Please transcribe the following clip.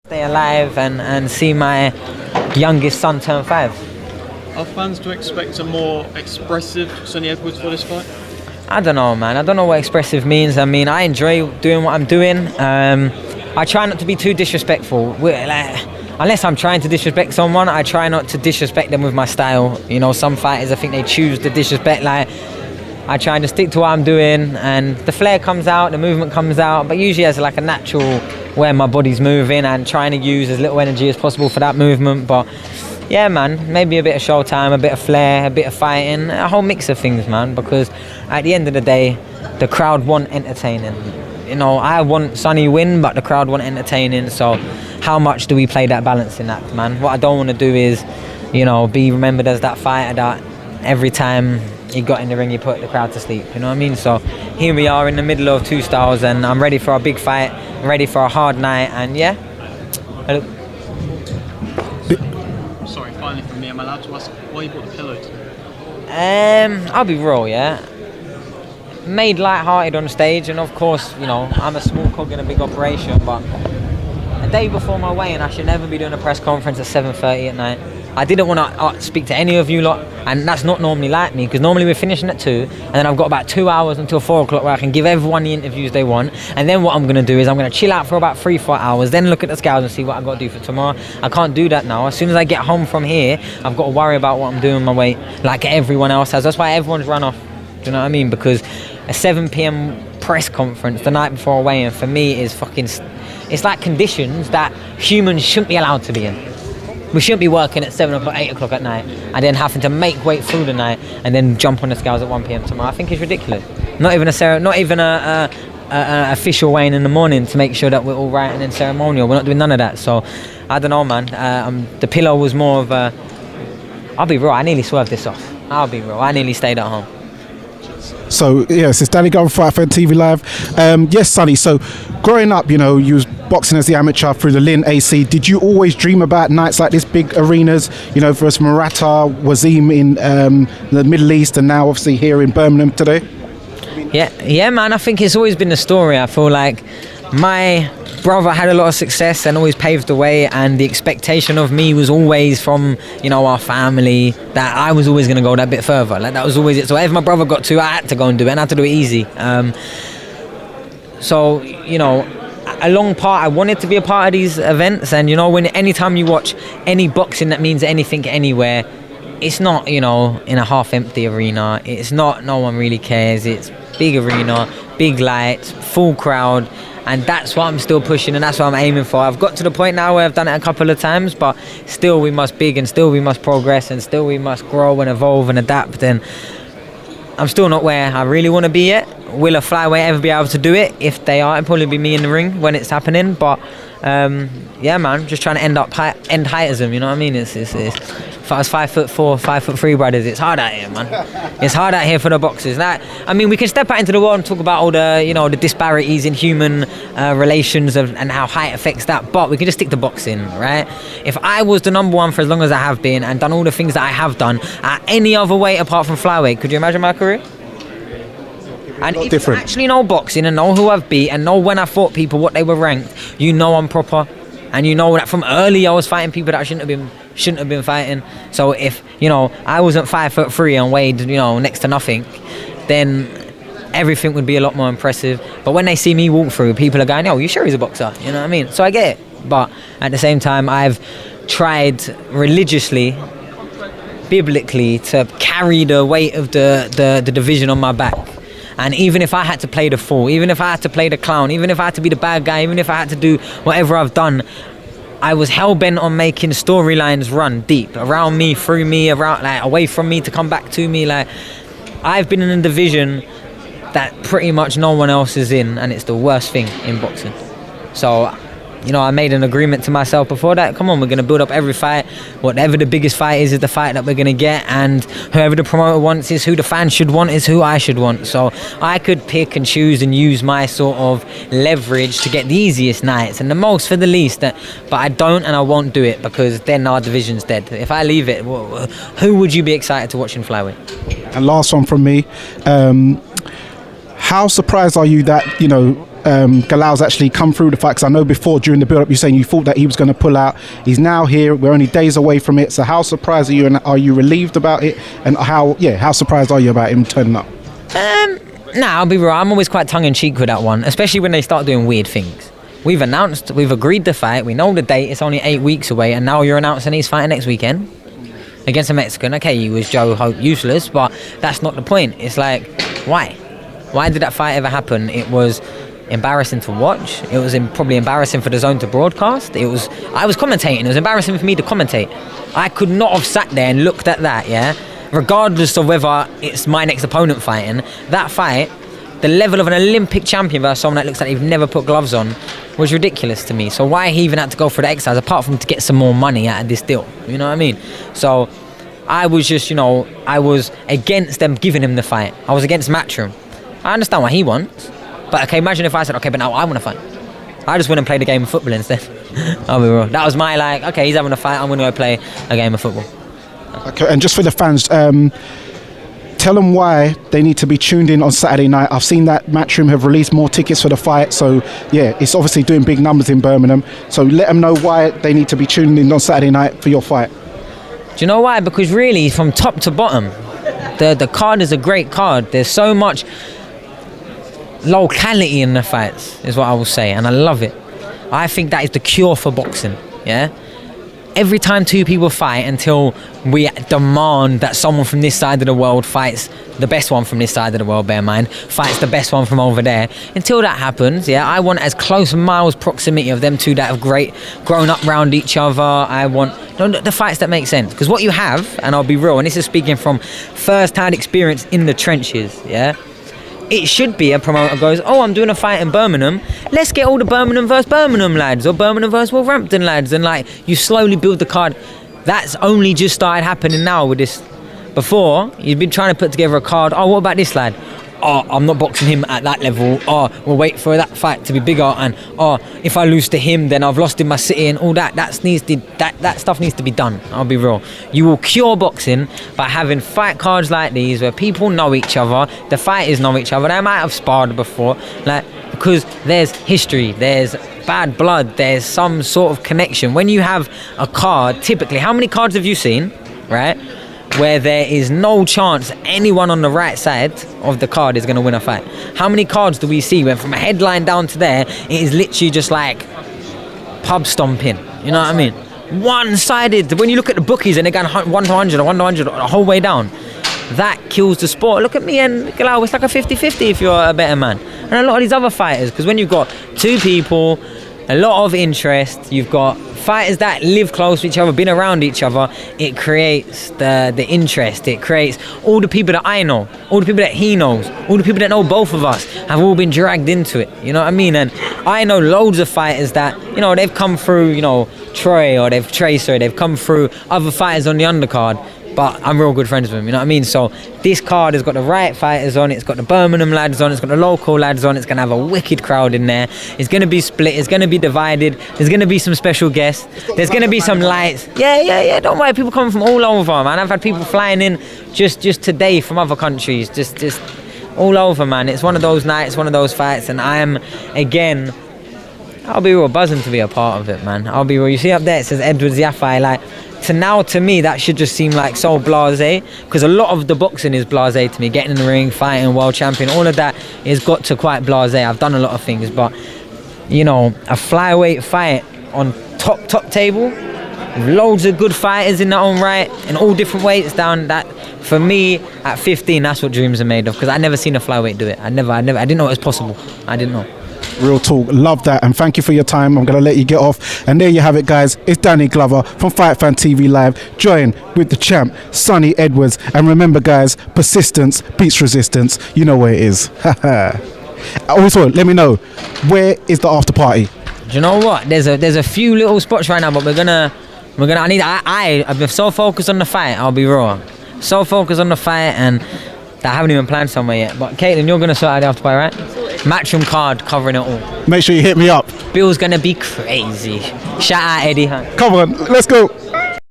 Stay alive and see my youngest son turn 5. Are fans to expect a more expressive Sonny Edwards for this fight? I don't know, man. I don't know what expressive means. I mean, I enjoy doing what I'm doing. I try not to be too disrespectful. Unless I'm trying to disrespect someone, I try not to disrespect them with my style. You know, some fighters, I think they choose the disrespect. Like, I try to stick to what I'm doing, and the flair comes out, the movement comes out, but usually as like a natural where my body's moving and trying to use as little energy as possible for that movement. But yeah, man, maybe a bit of showtime, a bit of flair, a bit of fighting, a whole mix of things, man, because at the end of the day, the crowd want entertaining. You know, I want Sonny win, but the crowd want entertaining, so how much do we play that balancing act, man? What I don't want to do is, you know, be remembered as that fighter that every time he got in the ring, he put the crowd to sleep, you know what I mean? So here we are in the middle of 2 styles, and I'm ready for a big fight, I'm ready for a hard night, and yeah. Sorry, finally from me, am I allowed to ask why you bought the pillow today? I'll be real, yeah. Made light-hearted on stage, and of course, you know, I'm a small cog in a big operation, but a day before my weigh-in, I should never be doing a press conference at 7:30 at night. I didn't want to speak to any of you lot, and that's not normally like me, because normally we're finishing at 2, and then I've got about 2 hours until 4 o'clock where I can give everyone the interviews they want, and then what I'm going to do is I'm going to chill out for about 3-4 hours, then look at the scales and see what I've got to do for tomorrow. I can't do that now. As soon as I get home from here, I've got to worry about what I'm doing with my weight, like everyone else has. That's why everyone's run off, do you know what I mean? Because a 7 p.m. press conference the night before a weigh-in for me is fucking... It's like conditions that humans shouldn't be allowed to be in. We shouldn't be working at 7 o'clock, 8 o'clock at night, and then having to make weight through the night, and then jump on the scales at 1 p.m. tomorrow. I think it's ridiculous. Not even a official weigh-in in the morning to make sure that we're all right, and then ceremonial. We're not doing none of that. So, I don't know, man. The pillow was more of a... I'll be real, I nearly swerved this off. I'll be real, I nearly stayed at home. So yes, it's Danny Gunn, Fight Fan TV Live. Yes, Sonny. So, growing up, you know, you was boxing as the amateur through the Lynn AC. Did you always dream about nights like this, big arenas? You know, versus Murata, Wazeem in the Middle East, and now obviously here in Birmingham today. Yeah, man. I think it's always been the story. I feel like my brother had a lot of success and always paved the way, and the expectation of me was always from, you know, our family that I was always going to go that bit further. Like, that was always it. So whatever my brother got to, I had to go and do it, and I had to do it easy. So, you know, a long part, I wanted to be a part of these events, and, you know, anytime you watch any boxing that means anything anywhere, it's not, you know, in a half-empty arena. It's not, no one really cares. It's big arena, big lights, full crowd. And that's what I'm still pushing, and that's what I'm aiming for. I've got to the point now where I've done it a couple of times, but still we must big, and still we must progress, and still we must grow and evolve and adapt. And I'm still not where I really want to be yet. Will a flyweight ever be able to do it? If they are, it'll probably be me in the ring when it's happening. But yeah, man, just trying to end height as them. You know what I mean? It's if I was 5'4", 5'3" brothers, it's hard out here, man. It's hard out here for the boxers. Now, I mean, we can step out into the world and talk about all the, you know, the disparities in human relations and how height affects that. But we can just stick to boxing, right? If I was the number 1 for as long as I have been and done all the things that I have done at any other weight apart from flyweight, could you imagine my career? And if you actually know boxing and know who I've beat and know when I fought people, what they were ranked, you know I'm proper. And you know that from early I was fighting people that I shouldn't have been fighting. So if, you know, I wasn't 5'3" and weighed, you know, next to nothing, then everything would be a lot more impressive. But when they see me walk through, people are going, "Oh, you sure he's a boxer?" You know what I mean? So I get it. But at the same time, I've tried religiously, biblically, to carry the weight of the division on my back. And even if I had to play the fool, even if I had to play the clown, even if I had to be the bad guy, even if I had to do whatever I've done, I was hell-bent on making storylines run deep, around me, through me, around, like, away from me to come back to me. Like, I've been in a division that pretty much no one else is in, and it's the worst thing in boxing. So, you know, I made an agreement to myself before that. Come on, we're going to build up every fight. Whatever the biggest fight is the fight that we're going to get. And whoever the promoter wants is who the fans should want, is who I should want. So I could pick and choose and use my sort of leverage to get the easiest nights and the most for the least. But I don't, and I won't do it, because then our division's dead. If I leave it, who would you be excited to watch in flyweight? And last one from me. How surprised are you that, you know, Galal's actually come through the fight? Because I know before, during the build-up, you're saying you thought that he was going to pull out. He's now here. We're only days away from it. So how surprised are you, and are you relieved about it? And how surprised are you about him turning up? Nah, I'll be real. I'm always quite tongue-in-cheek with that one, especially when they start doing weird things. We've agreed the fight. We know the date. It's only 8 weeks away, and now you're announcing he's fighting next weekend against a Mexican. Okay, he was Joe Hope useless, but that's not the point. It's like, why? Why did that fight ever happen? It was embarrassing to watch. It was probably embarrassing for the zone to broadcast. I was commentating. It was embarrassing for me to commentate. I could not have sat there and looked at that, yeah? Regardless of whether it's my next opponent fighting, that fight, the level of an Olympic champion versus someone that looks like they've never put gloves on, was ridiculous to me. So why he even had to go for the exercise, apart from to get some more money out of this deal? You know what I mean? So I was just, I was against them giving him the fight. I was against Matchroom. I understand what he wants, but okay, imagine if I said, okay, but now I want to fight. I just went and played a game of football instead. I'll be real. That was my okay, he's having a fight, I'm going to go play a game of football. Okay, and just for the fans, tell them why they need to be tuned in on Saturday night. I've seen that Matchroom have released more tickets for the fight, so yeah, it's obviously doing big numbers in Birmingham. So let them know why they need to be tuned in on Saturday night for your fight. Do you know why? Because really, from top to bottom, the card is a great card. There's so much locality in the fights, is what I will say, and I love it. I think that is the cure for boxing, yeah? Every time two people fight, until we demand that someone from this side of the world fights the best one from this side of the world, bear in mind, fights the best one from over there. Until that happens, yeah, I want as close miles proximity of them two that have grown up round each other. I want the fights that make sense. Because what you have, and I'll be real, and this is speaking from first-hand experience in the trenches, yeah, it should be a promoter goes, oh, I'm doing a fight in Birmingham, let's get all the Birmingham versus Birmingham lads, or Birmingham versus Wolverhampton lads, and you slowly build the card. That's only just started happening now with this. Before, you'd been trying to put together a card, oh, what about this lad? Oh, I'm not boxing him at that level. Oh, we'll wait for that fight to be bigger, and oh, if I lose to him, then I've lost in my city, and all that. That stuff needs to be done. I'll be real. You will cure boxing by having fight cards like these where people know each other, the fighters know each other. They might have sparred before, because there's history, there's bad blood, there's some sort of connection. When you have a card, typically, how many cards have you seen, right, where there is no chance anyone on the right side of the card is going to win a fight? How many cards do we see where from a headline down to there, it is literally just like pub stomping? You know what I mean? One-sided. When you look at the bookies and they're going 1 to 100 or 1 to 100 the whole way down, that kills the sport. Look at me and Galal, it's like a 50-50 if you're a better man. And a lot of these other fighters, because when you've got two people, a lot of interest, you've got fighters that live close to each other, been around each other, it creates the interest. It creates all the people that I know, all the people that he knows, all the people that know both of us have all been dragged into it. You know what I mean? And I know loads of fighters that, they've come through, Troy, or they've come through other fighters on the undercard, but I'm real good friends with them, you know what I mean? So this card has got the right fighters on it, it's got the Birmingham lads on it, it's got the local lads on it, it's going to have a wicked crowd in there, it's going to be split, it's going to be divided, there's going to be some special guests, there's going to be some lights. Yeah, don't worry, people coming from all over, man. I've had people flying in just today from other countries, just all over, man. It's one of those nights, one of those fights, and I am, again, I'll be real buzzing to be a part of it, man. I'll be real. You see up there, it says Edwards Yafai, to me, that should just seem like so blasé, because a lot of the boxing is blasé to me. Getting in the ring, fighting, world champion, all of that has got to quite blasé. I've done a lot of things, but a flyweight fight on top table, loads of good fighters in their own right, in all different weights down. That for me at 15, that's what dreams are made of. Because I never seen a flyweight do it. I didn't know it was possible. I didn't know. Real talk, love that, and thank you for your time. I'm going to let you get off, and there you have it, guys. It's Danny Glover from Fight Fan TV Live, joined with the champ Sonny Edwards. And remember, guys, persistence beats resistance. You know where it is. Also, let me know, where is the after party? Do you know what? There's a few little spots right now, but I've been so focused on the fight. I'll be raw, so focused on the fight, and I haven't even planned somewhere yet. But Caitlin, you're going to sort out the after party, right? Matchroom card covering it all. Make sure you hit me up. Bill's gonna be crazy. Shout out Eddie Hunt. Come on, let's go.